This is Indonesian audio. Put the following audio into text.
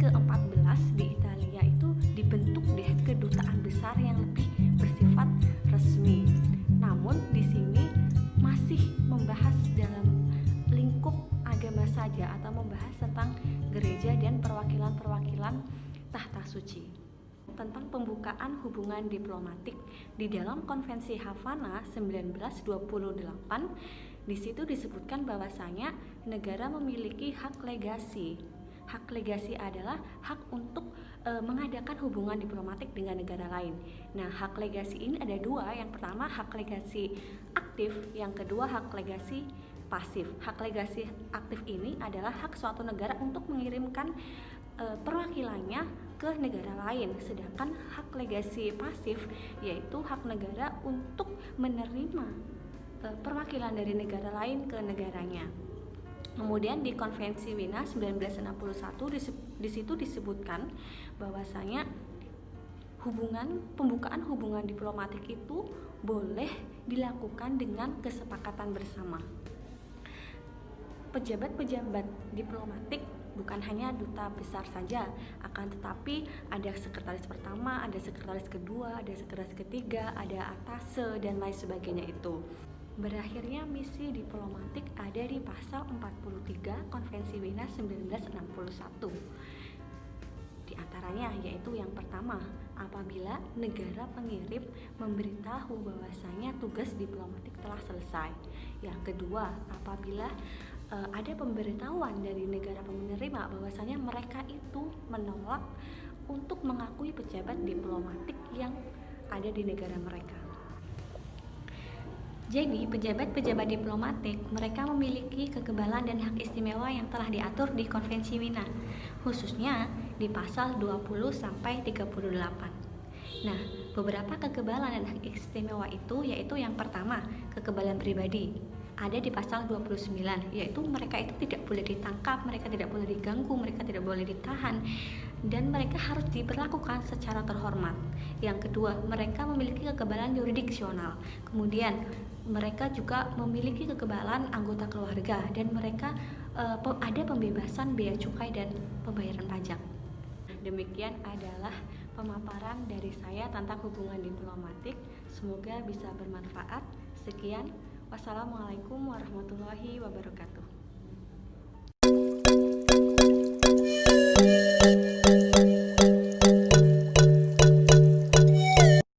ke-14 di Italia itu dibentuk deh kedutaan besar yang lebih bersifat resmi. Namun di sini masih membahas dalam lingkup agama saja atau membahas tentang gereja dan perwakilan-perwakilan tahta suci. Tentang pembukaan hubungan diplomatik di dalam Konvensi Havana 1928, di situ disebutkan bahwasanya negara memiliki hak legasi. Hak legasi adalah hak untuk mengadakan hubungan diplomatik dengan negara lain. Nah, hak legasi ini ada dua. Yang pertama hak legasi aktif, yang kedua hak legasi pasif. Hak legasi aktif ini adalah hak suatu negara untuk mengirimkan perwakilannya ke negara lain, sedangkan hak legasi pasif yaitu hak negara untuk menerima perwakilan dari negara lain ke negaranya. Kemudian di Konvensi Wina 1961 di situ disebutkan bahwasanya pembukaan hubungan diplomatik itu boleh dilakukan dengan kesepakatan bersama. Pejabat-pejabat diplomatik bukan hanya duta besar saja, akan tetapi ada sekretaris pertama, ada sekretaris kedua, ada sekretaris ketiga, ada atase dan lain sebagainya itu. Berakhirnya misi diplomatik ada di pasal 43 Konvensi Wina 1961. Di antaranya yaitu yang pertama, apabila negara pengirim memberitahu bahwasanya tugas diplomatik telah selesai. Yang kedua, apabila ada pemberitahuan dari negara penerima bahwasanya mereka itu menolak untuk mengakui pejabat diplomatik yang ada di negara mereka. Jadi, pejabat-pejabat diplomatik mereka memiliki kekebalan dan hak istimewa yang telah diatur di Konvensi Wina, khususnya di pasal 20 sampai 38. Nah, beberapa kekebalan dan hak istimewa itu yaitu yang pertama, kekebalan pribadi. Ada di pasal 29, yaitu mereka itu tidak boleh ditangkap, mereka tidak boleh diganggu, mereka tidak boleh ditahan, dan mereka harus diperlakukan secara terhormat. Yang kedua, mereka memiliki kekebalan yurisdiksional. Kemudian, mereka juga memiliki kekebalan anggota keluarga, dan mereka ada pembebasan bea cukai dan pembayaran pajak. Demikian adalah pemaparan dari saya tentang hubungan diplomatik. Semoga bisa bermanfaat. Sekian. Wassalamualaikum warahmatullahi wabarakatuh.